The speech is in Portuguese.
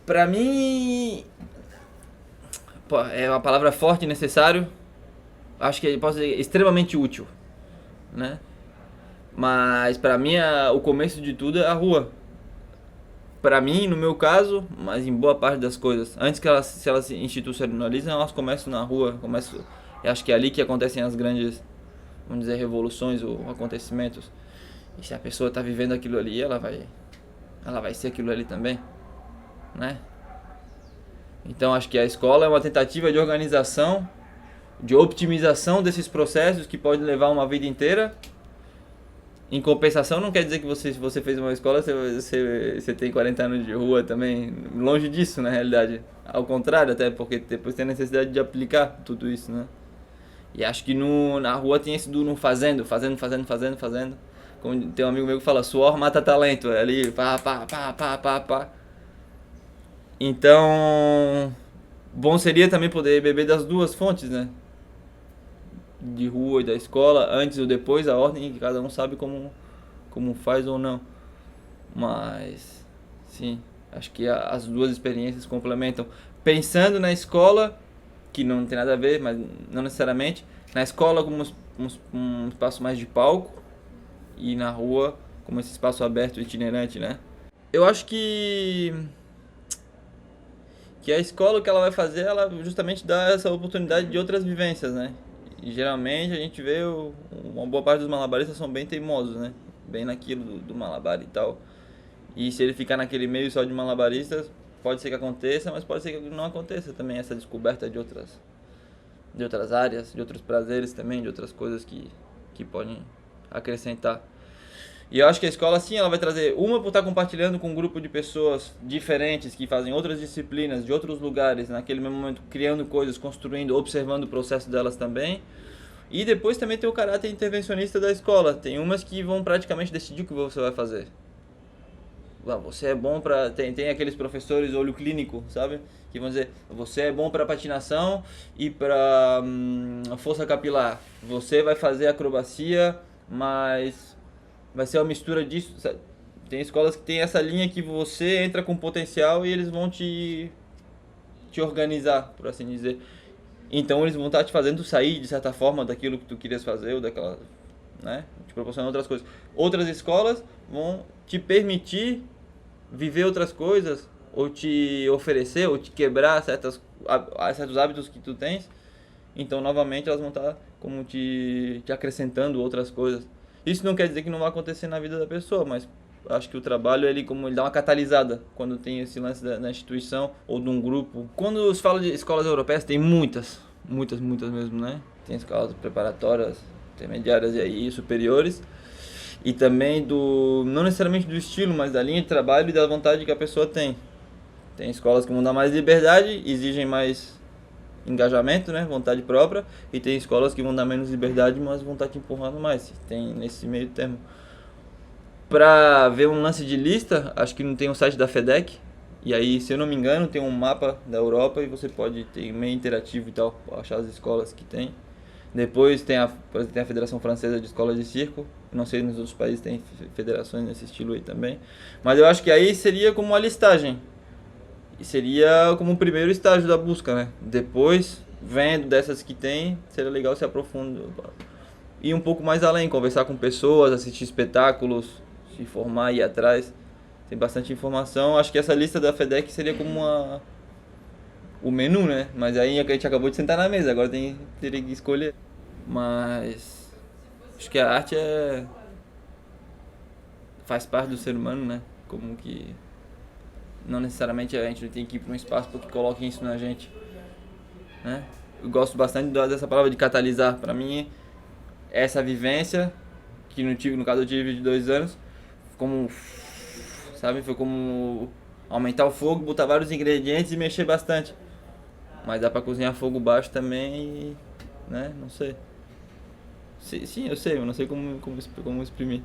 Pra mim, pô, é uma palavra forte e necessário. Acho que pode ser extremamente útil, né? Mas pra mim o começo de tudo é a rua. Pra mim, no meu caso, mas em boa parte das coisas, antes que elas se elas se institucionalizem, elas começam na rua, começam, eu acho que é ali que acontecem as grandes, vamos dizer, revoluções ou acontecimentos. E se a pessoa está vivendo aquilo ali, ela vai ser aquilo ali também, né? Então acho que a escola é uma tentativa de organização, de optimização desses processos que pode levar uma vida inteira. Em compensação, não quer dizer que se você fez uma escola, você tem 40 anos de rua também. Longe disso, na realidade. Ao contrário, até porque depois tem a necessidade de aplicar tudo isso, né? E acho que na rua tem esse do no fazendo, fazendo, fazendo, fazendo, fazendo. Como tem um amigo meu que fala, suor mata talento. É ali, pá, pá, pá, pá, pá, pá. Então, bom seria também poder beber das duas fontes, né? De rua e da escola, antes ou depois, a ordem que cada um sabe como faz ou não. Mas, sim, acho que as duas experiências complementam. Pensando na escola, que não tem nada a ver, mas não necessariamente, na escola como um espaço mais de palco e na rua como esse espaço aberto itinerante, né? Eu acho que a escola, o que ela vai fazer, ela justamente dá essa oportunidade de outras vivências, né? E geralmente a gente vê uma boa parte dos malabaristas são bem teimosos, né? Bem naquilo do malabar e tal. E se ele ficar naquele meio só de malabaristas, pode ser que aconteça, mas pode ser que não aconteça também essa descoberta de outras áreas, de outros prazeres também, de outras coisas que podem acrescentar. E eu acho que a escola, sim, ela vai trazer uma por estar compartilhando com um grupo de pessoas diferentes que fazem outras disciplinas de outros lugares, naquele mesmo momento criando coisas, construindo, observando o processo delas também. E depois também tem o caráter intervencionista da escola. Tem umas que vão praticamente decidir o que você vai fazer. Você é bom para tem aqueles professores olho clínico, sabe? Que vão dizer, você é bom para patinação e para força capilar. Você vai fazer acrobacia, mas vai ser uma mistura disso. Sabe? Tem escolas que tem essa linha que você entra com potencial e eles vão te organizar, por assim dizer. Então eles vão estar te fazendo sair de certa forma daquilo que tu querias fazer ou daquela, né? Te proporcionando outras coisas. Outras escolas vão te permitir viver outras coisas ou te oferecer ou te quebrar certos hábitos que tu tens. Então novamente elas vão estar como te acrescentando outras coisas. Isso não quer dizer que não vai acontecer na vida da pessoa, mas acho que o trabalho ele dá uma catalisada quando tem esse lance da instituição ou de um grupo. Quando se fala de escolas europeias, tem muitas, muitas, muitas mesmo, né? Tem escolas preparatórias, intermediárias e aí superiores. E também não necessariamente do estilo, mas da linha de trabalho e da vontade que a pessoa tem. Tem escolas que vão dar mais liberdade, exigem mais engajamento, né, vontade própria, e tem escolas que vão dar menos liberdade, mas vão estar te empurrando mais. Tem nesse meio termo. Pra ver um lance de lista, acho que não tem um site da FEDEC. E aí, se eu não me engano, tem um mapa da Europa e você pode ter meio interativo e tal, achar as escolas que tem. Depois tem a Federação Francesa de Escolas de Circo. Não sei, nos outros países tem federações nesse estilo aí também. Mas eu acho que aí seria como uma listagem. E seria como o primeiro estágio da busca, né? Depois, vendo dessas que tem, seria legal se aprofundar. Ir um pouco mais além, conversar com pessoas, assistir espetáculos, se informar, ir atrás. Tem bastante informação. Acho que essa lista da FEDEC seria como o menu, né? Mas aí a gente acabou de sentar na mesa, agora teria que escolher. Mas acho que a arte faz parte do ser humano, né? Como que não necessariamente a gente tem que ir para um espaço porque coloquem isso na gente, né? Eu gosto bastante dessa palavra de catalisar. Para mim, essa vivência que no caso eu tive de 2 anos, como, sabe, foi como aumentar o fogo, botar vários ingredientes e mexer bastante. Mas dá pra cozinhar fogo baixo também e, né, não sei. Sim, eu sei, eu não sei como exprimir.